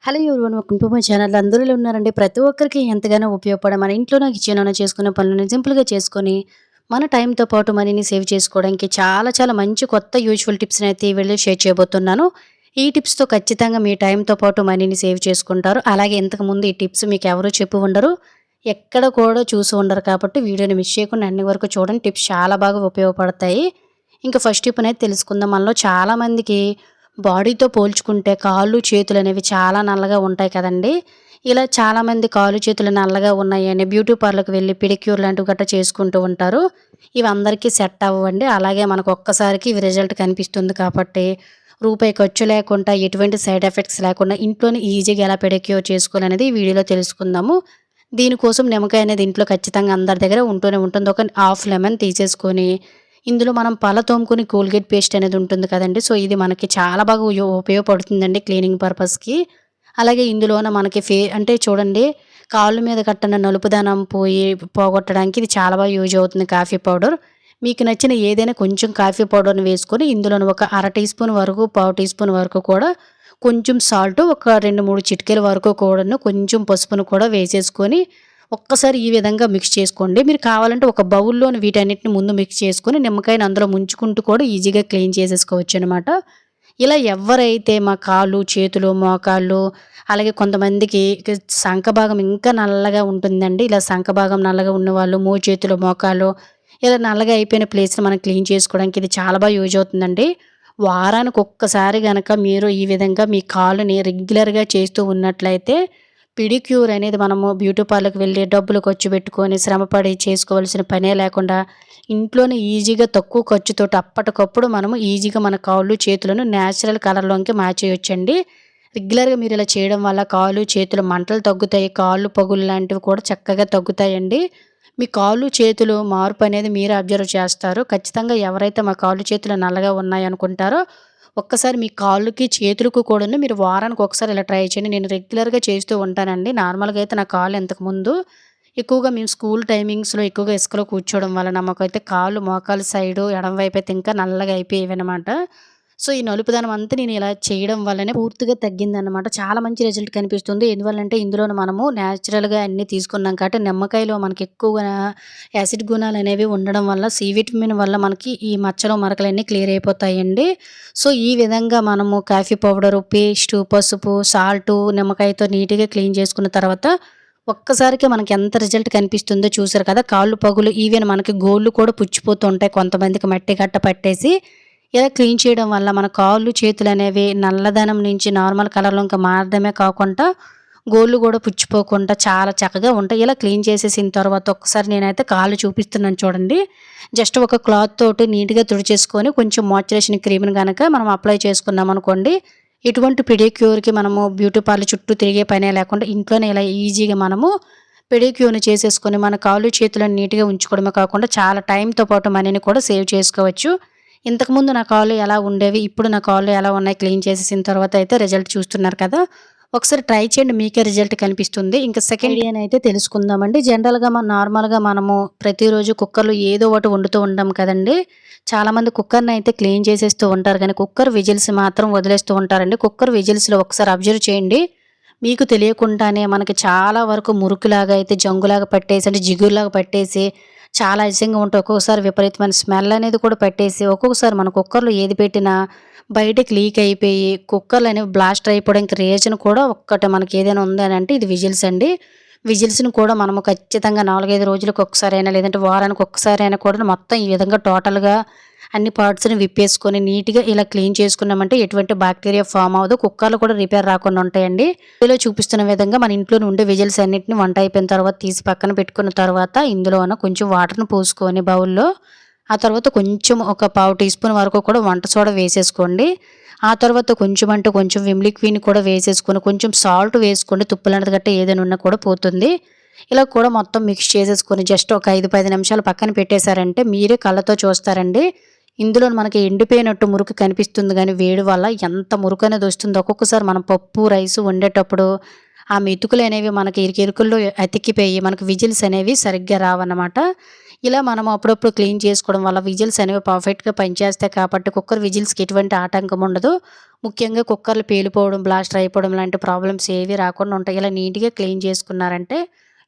Hello everyone welcome to my channel. అందరూ ఇలా ఉన్నారండి. ప్రతి ఒక్కరికి ఎంతగానో ఉపయోగపడే మన ఇంట్లోనే కిచెన్లోనే చేసుకునే పనులను సింపుల్గా చేసుకొని మన టైంతో పాటు మనీని సేవ్ చేసుకోవడానికి చాలా చాలా మంచి కొత్త యూజ్ఫుల్ టిప్స్ని అయితే ఈ వీడియోలో షేర్ చేయబోతున్నాను. ఈ టిప్స్తో ఖచ్చితంగా మీ టైంతో పాటు మనీని సేవ్ చేసుకుంటారు. అలాగే ఇంతకుముందు ఈ టిప్స్ మీకు ఎవరు చెప్పి ఉండరు, ఎక్కడ కూడా చూసి ఉండరు. కాబట్టి వీడియోని మిస్ చేయకుండా అన్ని వరకు చూడండి. టిప్స్ చాలా బాగా ఉపయోగపడతాయి. ఇంకా ఫస్ట్ టిప్ అనేది తెలుసుకుందాం. మనలో చాలామందికి బాడీతో పోల్చుకుంటే కాళ్ళు చేతులు అనేవి చాలా నల్లగా ఉంటాయి కదండి. ఇలా చాలామంది కాళ్ళు చేతులు నల్లగా ఉన్నాయని బ్యూటీ పార్లర్కి వెళ్ళి పిడిక్యూర్ లాంటివి గట్రా చేసుకుంటూ ఉంటారు. ఇవి అందరికీ సెట్ అవ్వండి. అలాగే మనకు ఒక్కసారికి ఇవి రిజల్ట్ కనిపిస్తుంది కాబట్టి రూపాయి ఖర్చు లేకుండా ఎటువంటి సైడ్ ఎఫెక్ట్స్ లేకుండా ఇంట్లోనే ఈజీగా ఎలా పెడిక్యూర్ చేసుకోవాలనేది ఈ వీడియోలో తెలుసుకుందాము. దీనికోసం నిమ్మకాయ అనేది ఇంట్లో ఖచ్చితంగా అందరి దగ్గర ఉంటూనే ఉంటుంది. ఒక హాఫ్ లెమన్ తీసేసుకొని ఇందులో మనం పళ్ళ తోముకుని కోల్గేట్ పేస్ట్ అనేది ఉంటుంది కదండీ. సో ఇది మనకి చాలా బాగా ఉపయోగపడుతుందండి క్లీనింగ్ పర్పస్‌కి. అలాగే ఇందులోన మనకి అంటే చూడండి, కాళ్ళు మీద కట్టిన నలుపుదనం పోగొట్టడానికి ఇది చాలా బాగా యూజ్ అవుతుంది కాఫీ పౌడర్. మీకు నచ్చిన ఏదైనా కొంచెం కాఫీ పౌడర్‌ని వేసుకొని ఇందులోని ఒక అర టీ స్పూన్ వరకు, పావు టీ స్పూన్ వరకు కూడా కొంచెం సాల్ట్, ఒక 2, 3 చిటికెల వరకు కూడాను కొంచెం పసుపును కూడా వేసేసుకొని ఒక్కసారి ఈ విధంగా మిక్స్ చేసుకోండి. మీరు కావాలంటే ఒక బౌల్‌లోని వీటన్నిటిని ముందు మిక్స్ చేసుకొని నిమ్మకాయని అందులో ముంచుకుంటూ కూడా ఈజీగా క్లీన్ చేసేసుకోవచ్చనమాట. ఇలా ఎవరైతే మా కాళ్ళు, చేతులు, మోకాళ్ళు అలాగే కొంతమందికి సంఖ భాగం ఇంకా నల్లగా ఉంటుందండి. ఇలా సంఖ భాగం నల్లగా ఉన్నవాళ్ళు చేతులు, మోకాళ్ళు ఇలా నల్లగా అయిపోయిన ప్లేస్‌ని మనం క్లీన్ చేసుకోవడానికి ఇది చాలా బాగా యూజ్ అవుతుందండి. వారానికి ఒక్కసారి గనక మీరు ఈ విధంగా మీ కాళ్ళని రెగ్యులర్‌గా చేస్తూ ఉన్నట్లయితే పిడిక్యూర్ అనేది మనము బ్యూటీ పార్లర్‌కి వెళ్ళి డబ్బులు ఖర్చు పెట్టుకొని శ్రమపడి చేసుకోవాల్సిన పనే లేకుండా ఇంట్లోనే ఈజీగా తక్కువ ఖర్చుతోటి అప్పటికప్పుడు మనము ఈజీగా మన కాళ్ళు, చేతులను నేచురల్ కలర్‌లోకి మార్చేయొచ్చండి. రెగ్యులర్‌గా మీరు ఇలా చేయడం వల్ల కాళ్ళు, చేతులు మంటలు తగ్గుతాయి. కాళ్ళు పగులు లాంటివి కూడా చక్కగా తగ్గుతాయండి. మీ కాళ్ళు, చేతులు మార్పు అనేది మీరు అబ్జర్వ్ చేస్తారు. ఖచ్చితంగా ఎవరైతే మా కాళ్ళు, చేతులు నల్లగా ఉన్నాయనుకుంటారో ఒక్కసారి మీ కాళ్ళకి, చేతులకు కూడాను మీరు వారానికి ఒకసారి ఇలా ట్రై చేయండి. నేను రెగ్యులర్‌గా చేస్తూ ఉంటానండి. నార్మల్‌గా అయితే నా కాళ్ళు ఇంతకుముందు ఎక్కువగా మేము స్కూల్ టైమింగ్స్‌లో ఎక్కువగా ఇసుకలో కూర్చోవడం వలన మాకైతే కాళ్ళు, మోకాలు సైడు ఎడమ వైపు అయితే ఇంకా నల్లగా అయిపోయేవన్నమాట. సో, ఈ నలుపుదనం అంతా నేను ఇలా చేయడం వల్లనే పూర్తిగా తగ్గిందన్నమాట. చాలా మంచి రిజల్ట్ కనిపిస్తుంది. ఎందువల్లంటే ఇందులోను మనము నేచురల్‌గా అన్నీ తీసుకున్నాం కాబట్టి నిమ్మకాయలో మనకి ఎక్కువగా యాసిడ్ గుణాలనేవి ఉండడం వల్ల సి విటమిన్ వల్ల మనకి ఈ మచ్చలు, మరకలన్నీ క్లియర్ అయిపోతాయండి. సో, ఈ విధంగా మనము కాఫీ పౌడరు, పేస్టు, పసుపు, సాల్టు, నిమ్మకాయతో నీట్‌గా క్లీన్ చేసుకున్న తర్వాత ఒక్కసారికి మనకి ఎంత రిజల్ట్ కనిపిస్తుందో చూసారు కదా. కాళ్ళు పగులు, ఈవెన్ మనకి గోళ్ళు కూడా పుచ్చిపోతూ ఉంటాయి కొంతమందికి మట్టి గట్ట పట్టేసి. ఇలా క్లీన్ చేయడం వల్ల మన కాళ్ళు, చేతులనేవి నల్లదనం నుంచి నార్మల్ కలర్‌లోకి మారడమే కాకుండా గోళ్ళు కూడా పుచ్చిపోకుండా చాలా చక్కగా ఉంటాయి. ఇలా క్లీన్ చేసేసిన తర్వాత ఒక్కసారి నేనైతే కాళ్ళు చూపిస్తున్నాను చూడండి. జస్ట్ ఒక క్లాత్ తోటి నీట్‌గా తుడిచేసుకొని కొంచెం మాయిశ్చరైజేషన్ క్రీమ్‌ని గనక మనం అప్లై చేసుకున్నామనుకోండి, ఇటువంటి పెడిక్యూర్‌కి మనము బ్యూటీ పార్లర్ చుట్టూ తిరిగే పనే లేకుండా ఇంట్లోనే ఇలా ఈజీగా మనము పెడిక్యూర్‌ని చేసేసుకొని మన కాళ్ళు, చేతులను నీట్‌గా ఉంచుకోవడమే కాకుండా చాలా టైంతో పాటు మనీని కూడా సేవ్ చేసుకోవచ్చు. ఇంతకుముందు నా కాళ్ళు ఎలా ఉండేవి, ఇప్పుడు నా కాళ్ళు ఎలా ఉన్నాయి క్లీన్ చేసేసిన తర్వాత అయితే రిజల్ట్ చూస్తున్నారు కదా. ఒకసారి ట్రై చేయండి, మీకే రిజల్ట్ కనిపిస్తుంది. ఇంకా సెకండ్ ఐడియానైతే తెలుసుకుందామండి. జనరల్‌గా నార్మల్‌గా మనము ప్రతిరోజు కుక్కర్‌లో ఏదో ఒకటి వండుతూ ఉంటాం కదండీ. చాలామంది కుక్కర్‌ని అయితే క్లీన్ చేసేస్తూ ఉంటారు కానీ కుక్కర్ విజిల్స్ మాత్రం వదిలేస్తూ ఉంటారండి. కుక్కర్ విజిల్స్‌లో ఒకసారి అబ్జర్వ్ చేయండి. మీకు తెలియకుండానే మనకి చాలా వరకు మురుకులాగా అయితే జంగులాగా పట్టేసి అంటే జిగురులాగా పట్టేసి చాలా అసహ్యంగా ఉంటాయి. ఒక్కొక్కసారి విపరీతమైన స్మెల్ అనేది కూడా పట్టేసి ఒక్కొక్కసారి మన కుక్కర్‌లో ఏది పెట్టినా బయటకి లీక్ అయిపోయి కుక్కర్‌లు అనేవి బ్లాస్ట్ అయిపోవడానికి రీజన్ కూడా ఒక్కటి మనకి ఏదైనా ఉందని అంటే ఇది విజిల్స్ అండి. విజిల్స్‌ని కూడా మనము ఖచ్చితంగా 4, 5 రోజులకు ఒక్కసారైనా లేదంటే వారానికి ఒక్కసారైనా కూడా మొత్తం ఈ విధంగా టోటల్‌గా అన్ని పార్ట్స్‌ని విప్పేసుకొని నీట్‌గా ఇలా క్లీన్ చేసుకున్నామంటే ఎటువంటి బాక్టీరియా ఫామ్ అవ్వదు. కుక్కర్‌లు కూడా రిపేర్ రాకుండా ఉంటాయండి. వీడియోలో చూపిస్తున్న విధంగా మన ఇంట్లోనే ఉండే విజిల్స్ అన్నిటిని వంట అయిపోయిన తర్వాత తీసి పక్కన పెట్టుకున్న తర్వాత ఇందులోన కొంచెం వాటర్‌ని పోసుకొని బౌల్‌లో ఆ తర్వాత కొంచెం ఒక పావు టీ స్పూన్ వరకు కూడా వంట సోడా వేసేసుకోండి. ఆ తర్వాత కొంచెం అంటే కొంచెం విమ్ లిక్విడ్‌ని కూడా వేసేసుకొని కొంచెం సాల్ట్ వేసుకోండి. తుప్పులాంటిది గట్టా ఏదైనా ఉన్నా కూడా పోతుంది. ఇలా కూడా మొత్తం మిక్స్ చేసేసుకొని జస్ట్ ఒక 5, 10 నిమిషాలు పక్కన పెట్టేశారంటే మీరే కళ్ళతో చూస్తారండి. ఇందులో మనకి ఎండిపోయినట్టు మురుకు కనిపిస్తుంది గానీ వేడి వల్ల ఎంత మురుకు అనేది వస్తుందో ఒక్కొక్కసారి మనం పప్పు, రైసు వండేటప్పుడు ఆ మెతుకులు అనేవి మనకి ఇరుకుల్లో అతికిపోయి మనకు విజిల్స్ అనేవి సరిగ్గా రావన్నమాట. ఇలా మనం అప్పుడప్పుడు క్లీన్ చేసుకోవడం వల్ల విజిల్స్ అనేవి పర్ఫెక్ట్‌గా పనిచేస్తాయి కాబట్టి కుక్కర్ విజిల్స్‌కి ఎటువంటి ఆటంకం ఉండదు. ముఖ్యంగా కుక్కర్‌లు పేలిపోవడం, బ్లాస్టర్ అయిపోవడం లాంటి ప్రాబ్లమ్స్ ఏవి రాకుండా ఉంటాయి. ఇలా నీట్‌గా క్లీన్ చేసుకున్నారంటే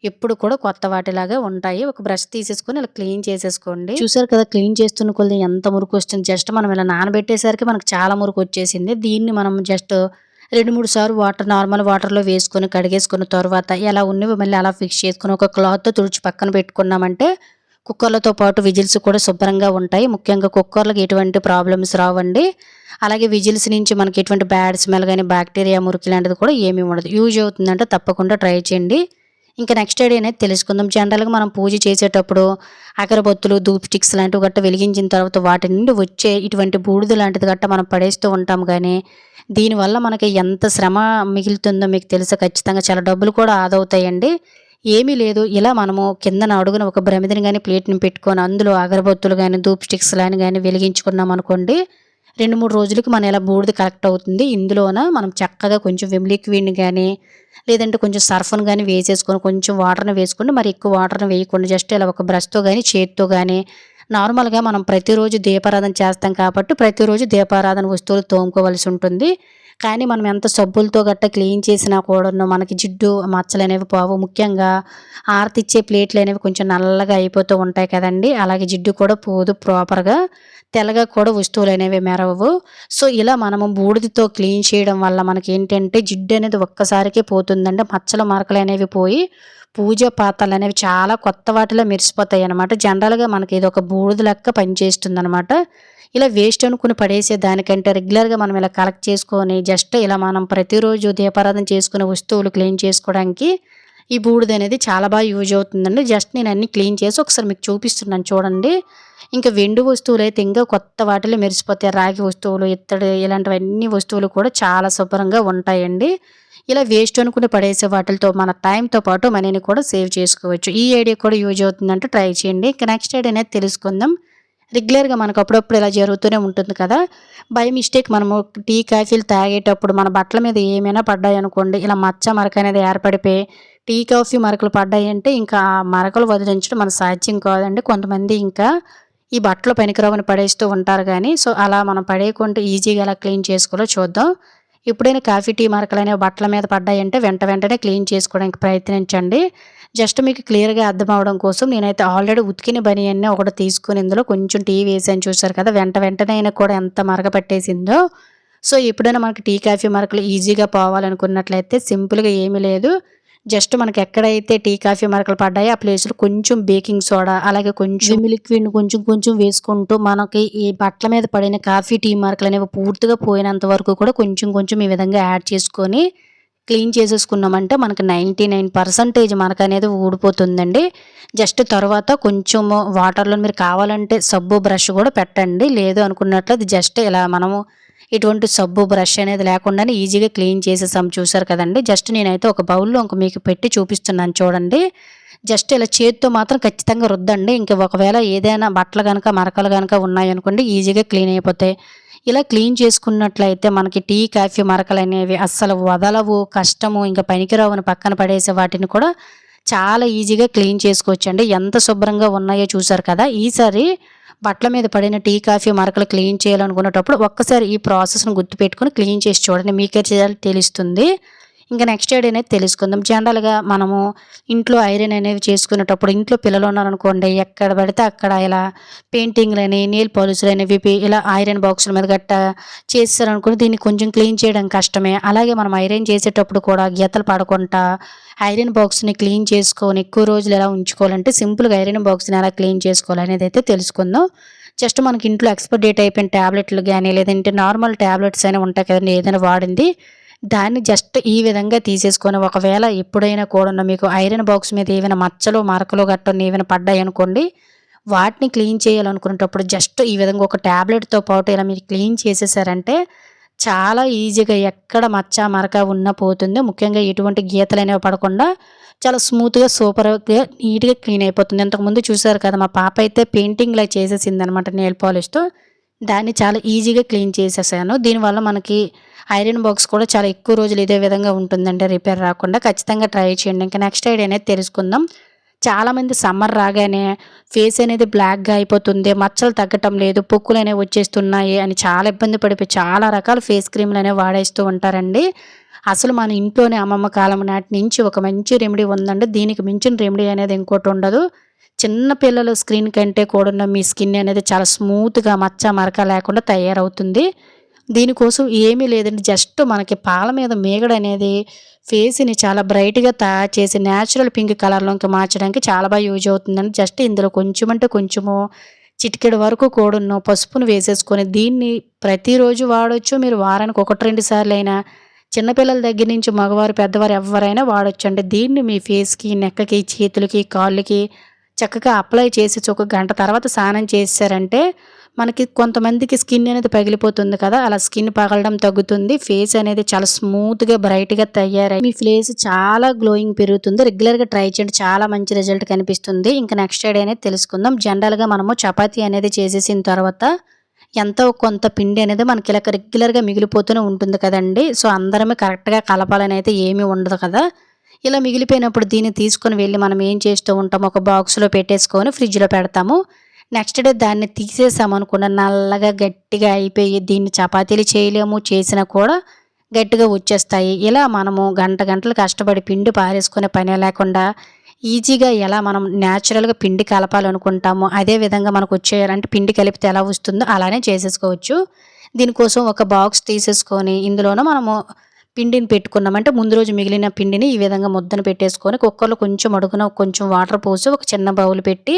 ఎప్పుడు కూడా కొత్త వాటిలాగా ఉంటాయి. ఒక బ్రష్ తీసేసుకొని ఇలా క్లీన్ చేసేసుకోండి. చూసారు కదా క్లీన్ చేస్తున్న కొద్దీ ఎంత మురికొస్తుంది. జస్ట్ మనం ఇలా నానబెట్టేసరికి మనకు చాలా మురికొచ్చేసింది. దీన్ని మనం జస్ట్ 2, 3 సార్లు నార్మల్ వాటర్‌లో వేసుకొని కడిగేసుకున్న తర్వాత ఎలా ఉన్నవి మళ్ళీ అలా ఫిక్స్ చేసుకొని ఒక క్లాత్‌తో తుడిచి పక్కన పెట్టుకున్నామంటే కుక్కర్‌లతో పాటు విజిల్స్ కూడా శుభ్రంగా ఉంటాయి. ముఖ్యంగా కుక్కర్‌లకి ఎటువంటి ప్రాబ్లమ్స్ రావండి. అలాగే విజిల్స్ నుంచి మనకి ఎటువంటి బ్యాడ్ స్మెల్ గాని, బాక్టీరియా, మురికి లాంటిది కూడా ఏమీ ఉండదు. యూజ్ అవుతుందంటే తప్పకుండా ట్రై చేయండి. ఇంకా నెక్స్ట్ ఐడియా అనేది తెలుసుకుందాం. జనరల్‌గా మనం పూజ చేసేటప్పుడు అగరబత్తులు, ధూప్ స్టిక్స్ లాంటివి గట్టా వెలిగించిన తర్వాత వాటి నుండి వచ్చే ఇటువంటి బూడిద లాంటిది గట్టా మనం పడేస్తూ ఉంటాం గానీ, దీనివల్ల మనకి ఎంత శ్రమ మిగులుతుందో మీకు తెలుసా? ఖచ్చితంగా చాలా డబ్బులు కూడా ఆదా అవుతాయండి. ఏమీ లేదు. ఇలా మనము కిందన అడుగున ఒక ప్రమిదని గాని, ప్లేట్‌ని పెట్టుకొని అందులో అగరబత్తులు గాని, ధూప్ స్టిక్స్ గాని వెలిగించుకున్నామనుకోండి, 2, 3 రోజులకి మన ఇలా బూడిద కలెక్ట్ అవుతుంది. ఇందులోన మనం చక్కగా కొంచెం విమ్ లిక్విడ్‌ని గాని, లేదంటే కొంచెం సర్ఫ్‌ని గాని వేసేసుకొని, కొంచెం వాటర్‌ని వేసుకొని, మరి ఎక్కువ వాటర్‌ని వేయకుండా జస్ట్ ఇలా ఒక బ్రష్‌తో గాని, చేత్తో గాని నార్మల్‌గా మనం ప్రతిరోజు దీపారాధన చేస్తాం కాబట్టి, ప్రతిరోజు దీపారాధన వస్తువులు తోముకోవాల్సి ఉంటుంది. కానీ మనం ఎంత సబ్బులతో గట్టా క్లీన్ చేసినా కూడాను మనకి జిడ్డు మచ్చలనేవి పోవు. ముఖ్యంగా హారతిచ్చే ప్లేట్లనేవి కొంచెం నల్లగా అయిపోతూ ఉంటాయి కదండీ! అలాగే జిడ్డు కూడా పోదు ప్రాపర్‌గా. తెల్లగా కూడా వస్తువులనేవి మెరవవు. సో, ఇలా మనము బూడిదతో క్లీన్ చేయడం వల్ల మనకేంటంటే జిడ్డనేది ఒక్కసారికే పోతుందండి. మచ్చలు, మరకలనేవి పోయి పూజ పాత్రలనేవి చాలా కొత్త వాటిలో మెరిసిపోతాయనమాట. జనరల్‌గా మనకి ఇదొక బూడిద లెక్క పనిచేస్తుందనమాట. ఇలా వేస్ట్ అనుకుని పడేసే దానికంటే రెగ్యులర్‌గా మనం ఇలా కలెక్ట్ చేసుకొని జస్ట్ ఇలా మనం ప్రతిరోజు దీపారాధన చేసుకునే వస్తువులు క్లీన్ చేసుకోవడానికి ఈ బూడిదనేది చాలా బాగా యూజ్ అవుతుందండి. జస్ట్ నేను అన్నీ క్లీన్ చేసి ఒకసారి మీకు చూపిస్తున్నాను చూడండి. ఇంకా వెండి వస్తువులైతే ఇంకా కొత్త వాటిలో మెరిసిపోతాయి. రాగి వస్తువులు, ఇత్తడి ఇలాంటివన్నీ వస్తువులు కూడా చాలా శుభ్రంగా ఉంటాయండి. ఇలా వేస్ట్ అనుకుని పడేసే వాటిలతో మన టైంతో పాటు మనీని కూడా సేవ్ చేసుకోవచ్చు. ఈ ఐడియా కూడా యూజ్ అవుతుందంటే ట్రై చేయండి. ఇక నెక్స్ట్ ఐడియా అనేది తెలుసుకుందాం. రెగ్యులర్‌గా మనకు అప్పుడప్పుడు ఇలా జరుగుతూనే ఉంటుంది కదా! బై మిస్టేక్ మనము టీ, కాఫీలు తాగేటప్పుడు మన బట్టల మీద ఏమైనా పడ్డాయనుకోండి, ఇలా మచ్చ, మరక అనేది ఏర్పడిపోయి టీ, కాఫీ మరకలు పడ్డాయంటే ఇంకా ఆ మరకలు వదిలించడం మన సాధ్యం కాదండి. కొంతమంది ఇంకా ఈ బట్టలు పనికిరావని పడేస్తూ ఉంటారు గానీ, సో, అలా మనం పడేయకుండా ఈజీగా ఎలా క్లీన్ చేసుకోవాలో చూద్దాం. ఎప్పుడైనా కాఫీ, టీ మరకలనేవి బట్టల మీద పడ్డాయంటే వెంటనే క్లీన్ చేసుకోవడానికి ప్రయత్నించండి. జస్ట్ మీకు క్లియర్‌గా అర్థమవ్వడం కోసం నేనైతే ఆల్రెడీ ఉతికిన బనియన్‌ని ఒకటి తీసుకొని ఇందులో కొంచెం టీ వేసాను చూసారు కదా! వెంటనే అయినా కూడా ఎంత మరక పట్టేసిందో. సో, ఎప్పుడైనా మనకి టీ, కాఫీ మరకలు ఈజీగా పోవాలనుకున్నట్లయితే సింపుల్‌గా ఏమీ లేదు. జస్ట్ మనకి ఎక్కడైతే టీ, కాఫీ మరకలు పడ్డాయో ఆ ప్లేస్‌లో కొంచెం బేకింగ్ సోడా, అలాగే కొంచెం విమ్ లిక్విడ్‌ని కొంచెం వేసుకుంటూ మనకి ఈ బట్టల మీద పడిన కాఫీ, టీ మరకలనేవి పూర్తిగా పోయినంత వరకు కూడా కొంచెం ఈ విధంగా యాడ్ చేసుకొని క్లీన్ చేసేసుకున్నామంటే మనకి 99% మరకనేది ఊడిపోతుందండి. జస్ట్ తర్వాత కొంచెము వాటర్‌లో మీరు కావాలంటే సబ్బు బ్రష్ కూడా పెట్టండి. లేదు అనుకున్నట్లయితే జస్ట్ ఇలా మనము ఎటువంటి సబ్బు, బ్రష్ అనేది లేకుండానే ఈజీగా క్లీన్ చేసేసాం చూసారు కదండీ! జస్ట్ నేనైతే ఒక బౌల్‌లో ఇంక మీకు పెట్టి చూపిస్తున్నాను చూడండి. జస్ట్ ఇలా చేత్తో మాత్రం ఖచ్చితంగా రుద్దండి. ఇంక ఒకవేళ ఏదైనా బట్టలు గనక, మరకలు గనక ఉన్నాయనుకోండి ఈజీగా క్లీన్ అయిపోతాయి. ఇలా క్లీన్ చేసుకున్నట్లయితే మనకి టీ, కాఫీ మరకలనేవి అస్సలు వదలవు, కష్టము, ఇంక పనికిరావని పక్కన పడేసే వాటిని కూడా చాలా ఈజీగా క్లీన్ చేసుకోవచ్చండి. ఎంత శుభ్రంగా ఉన్నాయో చూసారు కదా! ఈసారి బట్టల మీద పడిన టీ, కాఫీ మరకలు క్లీన్ చేయాలనుకునేటప్పుడు ఒక్కసారి ఈ ప్రాసెస్‌ని గుర్తుపెట్టుకొని క్లీన్ చేసి చూడండి. మీకే తెలుస్తుంది. ఇంకా నెక్స్ట్ ఐడియా అనేది తెలుసుకుందాం. జనరల్‌గా మనము ఇంట్లో ఐరన్ అనేవి చేసుకునేటప్పుడు ఇంట్లో పిల్లలున్నారనుకోండి, ఎక్కడ పడితే అక్కడ ఇలా పెయింటింగ్‌లని, నెయిల్ పాలిష్‌లని ఇలా ఐరన్ బాక్సుల మీద గట్టా చేసేసారనుకోండి, దీన్ని కొంచెం క్లీన్ చేయడం కష్టమే. అలాగే మనం ఐరన్ చేసేటప్పుడు కూడా గీతలు పడకుండా ఐరన్ బాక్స్‌ని క్లీన్ చేసుకొని ఎక్కువ రోజులు ఎలా ఉంచుకోవాలంటే సింపుల్‌గా ఐరన్ బాక్స్‌ని ఎలా క్లీన్ చేసుకోవాలనేదైతే తెలుసుకుందాం. జస్ట్ మనకి ఇంట్లో ఎక్స్‌పైర్ డేట్ అయిపోయిన టాబ్లెట్లు గాని, లేదంటే నార్మల్ టాబ్లెట్స్ అయినా ఉంటాయి కదండీ! ఏదైనా వాడింది. దాన్ని జస్ట్ ఈ విధంగా తీసేసుకొని ఒకవేళ ఎప్పుడైనా కూడాను మీకు ఐరన్ బాక్స్ మీద ఏవైనా మచ్చలు, మరకలు గట్టా ఏవైనా పడ్డాయనుకోండి, వాటిని క్లీన్ చేయాలనుకునేటప్పుడు జస్ట్ ఈ విధంగా ఒక టాబ్లెట్‌తో పాటు ఇలా మీరు క్లీన్ చేసేసారంటే చాలా ఈజీగా ఎక్కడ మచ్చ, మరక ఉన్నా పోతుంది. ముఖ్యంగా ఎటువంటి గీతలనేవి పడకుండా చాలా స్మూత్‌గా, సూపర్‌గా, నీట్‌గా క్లీన్ అయిపోతుంది. ఇంతకుముందు చూసారు కదా! మా పాప అయితే పెయింటింగ్‌లా చేసేసిందనమాట నెయిల్ పాలిష్‌తో. దాన్ని చాలా ఈజీగా క్లీన్ చేసేసాను. దీనివల్ల మనకి ఐరన్ బాక్స్ కూడా చాలా ఎక్కువ రోజులు ఇదే విధంగా ఉంటుందండి రిపేర్ రాకుండా. ఖచ్చితంగా ట్రై చేయండి. ఇంకా నెక్స్ట్ ఐడియా అనేది తెలుసుకుందాం. చాలామంది సమ్మర్ రాగానే ఫేస్ అనేది బ్లాక్‌గా అయిపోతుంది. మచ్చలు తగ్గటం లేదు. పొక్కులనేవి వచ్చేస్తున్నాయి అని చాలా ఇబ్బంది పడిపోయి చాలా రకాల ఫేస్ క్రీమ్‌లనేవి వాడేస్తూ ఉంటారండి. అసలు మన ఇంట్లోనే అమ్మమ్మ కాలం నాటి నుంచి ఒక మంచి రెమెడీ ఉందండి. దీనికి మించిన రెమెడీ అనేది ఇంకోటి ఉండదు. చిన్న పిల్లల స్కిన్ కంటే కూడాను మీ స్కిన్ అనేది చాలా స్మూత్‌గా మచ్చ, మరక లేకుండా తయారవుతుంది. దీనికోసం ఏమీ లేదండి. జస్ట్ మనకి పాల మీద మీగడ అనేది ఫేస్‌ని చాలా బ్రైట్‌గా తయారు చేసి నేచురల్ పింక్ కలర్‌లోకి మార్చడానికి చాలా బాగా యూజ్ అవుతుందండి. జస్ట్ ఇందులో కొంచెం అంటే కొంచెము చిటికెడు వరకు కూడాను పసుపును వేసేసుకొని దీన్ని ప్రతిరోజు వాడొచ్చు. మీరు వారానికి 1, 2 సార్లైనా చిన్న పిల్లల దగ్గర నుంచి మగవారు, పెద్దవారు ఎవ్వరైనా వాడొచ్చండి. దీన్ని మీ ఫేస్‌కి, నెక్కకి, చేతులకి, కాళ్ళకి చక్కగా అప్లై చేసేసి ఒక గంట తర్వాత స్నానం చేసేసారంటే మనకి కొంతమందికి స్కిన్ అనేది పగిలిపోతుంది కదా! అలా స్కిన్ పగలడం తగ్గుతుంది. ఫేస్ అనేది చాలా స్మూత్‌గా, బ్రైట్‌గా తయారై మీ ఫేస్ చాలా గ్లోయింగ్ పెరుగుతుంది. రెగ్యులర్‌గా ట్రై చేయండి. చాలా మంచి రిజల్ట్ కనిపిస్తుంది. ఇంకా నెక్స్ట్ ఐడియా అనేది తెలుసుకుందాం. జనరల్‌గా మనము చపాతీ అనేది చేసేసిన తర్వాత ఎంతో కొంత పిండి అనేది మనకి ఇలా రెగ్యులర్‌గా మిగిలిపోతూనే ఉంటుంది కదండీ! సో, అందరమే కరెక్ట్‌గా కలపాలని అయితే ఏమీ ఉండదు కదా! ఇలా మిగిలిపోయినప్పుడు దీన్ని తీసుకొని వెళ్ళి మనం ఏం చేస్తూ ఉంటాం, ఒక బాక్స్‌లో పెట్టేసుకొని ఫ్రిడ్జ్‌లో పెడతాము. నెక్స్ట్ డే దాన్ని తీసేసామనుకున్న నల్లగా గట్టిగా అయిపోయి దీన్ని చపాతీలు చేయలేము. చేసినా కూడా గట్టిగా వచ్చేస్తాయి. ఇలా మనము గంటలు కష్టపడి పిండి పారేసుకునే పనే లేకుండా ఈజీగా ఎలా మనం న్యాచురల్‌గా పిండి కలపాలనుకుంటామో అదే విధంగా మనకు వచ్చేయాలంటే పిండి కలిపితే ఎలా వస్తుందో అలానే చేసేసుకోవచ్చు. దీనికోసం ఒక బాక్స్ తీసేసుకొని ఇందులోన మనము పిండిని పెట్టుకున్నామంటే ముందు రోజు మిగిలిన పిండిని ఈ విధంగా ముద్దను పెట్టేసుకొని కుక్కర్‌లో కొంచెం అడుగున కొంచెం వాటర్ పోసి ఒక చిన్న బౌల్ పెట్టి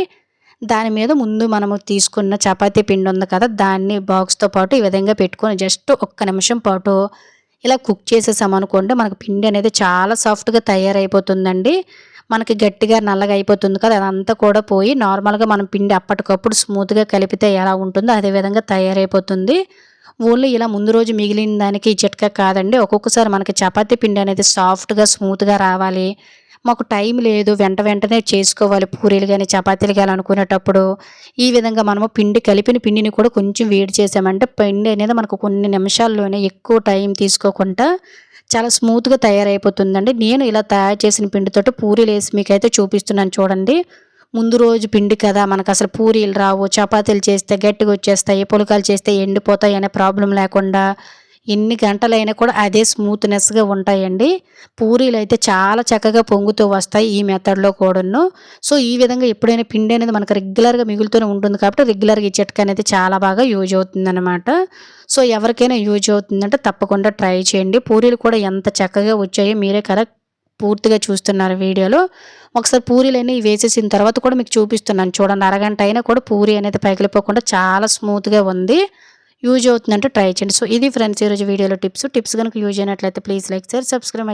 దాని మీద ముందు మనము తీసుకున్న చపాతీ పిండి ఉంది కదా! దాన్ని బాక్స్‌తో పాటు ఈ విధంగా పెట్టుకొని జస్ట్ ఒక్క నిమిషం పాటు ఇలా కుక్ చేసేసామనుకోండి మనకు పిండి అనేది చాలా సాఫ్ట్‌గా తయారైపోతుందండి. మనకి గట్టిగా నల్లగా అయిపోతుంది కదా! అదంతా కూడా పోయి నార్మల్‌గా మనం పిండి అప్పటికప్పుడు స్మూత్‌గా కలిపితే ఎలా ఉంటుందో అదే విధంగా తయారైపోతుంది. ఓన్లీ ఇలా ముందు రోజు మిగిలిన దానికి ఈ చిట్కా కాదండి. ఒక్కొక్కసారి మనకి చపాతీ పిండి అనేది సాఫ్ట్‌గా, స్మూత్‌గా రావాలి. మాకు టైం లేదు. వెంటనే చేసుకోవాలి పూరీలు గాని, చపాతీలు గాని అనుకునేటప్పుడు ఈ విధంగా మనము కలిపిన పిండిని కూడా కొంచెం వేడి చేసామంటే పిండి అనేది మనకు కొన్ని నిమిషాల్లోనే ఎక్కువ టైం తీసుకోకుండా చాలా స్మూత్‌గా తయారైపోతుందండి. నేను ఇలా తయారు చేసిన పిండితోటి పూరీలేసి మీకైతే చూపిస్తున్నాను చూడండి. ముందు రోజు పిండి కదా! మనకసలు పూరీలు రావు. చపాతీలు చేస్తే గట్టిగొచ్చేస్తాయి. పులకాలు చేస్తే ఎండిపోతాయి అనే ప్రాబ్లమ్ లేకుండా ఎన్ని గంటలైనా కూడా అదే స్మూత్‌నెస్‌గా ఉంటాయండి. పూరీలైతే చాలా చక్కగా పొంగుతూ వస్తాయి ఈ మెథడ్‌లో కూడాను. సో, ఈ విధంగా ఎప్పుడైనా పిండి అనేది మనకు రెగ్యులర్‌గా మిగులుతూనే ఉంటుంది కాబట్టి రెగ్యులర్‌గా ఈ చిట్కా అనేది చాలా బాగా యూజ్ అవుతుందనమాట. సో, ఎవరికైనా యూజ్ అవుతుందంటే తప్పకుండా ట్రై చేయండి. పూరీలు కూడా ఎంత చక్కగా వచ్చాయో మీరే కదా పూర్తిగా చూస్తున్నారు వీడియోలో. ఒకసారి పూరీలన్నీ వేసేసిన తర్వాత కూడా మీకు చూపిస్తున్నాను చూడండి. అరగంట అయినా కూడా పూరీ అనేది పగిలిపోకుండా చాలా స్మూత్‌గా ఉంది. యూజ్ అవుతుందంటే ట్రై చేయండి. సో, ఇది ఫ్రెండ్స్ ఈరోజు వీడియోలో టిప్స్. టిప్స్ గనుక యూజ్ అయినట్లయితే please like, share, subscribe my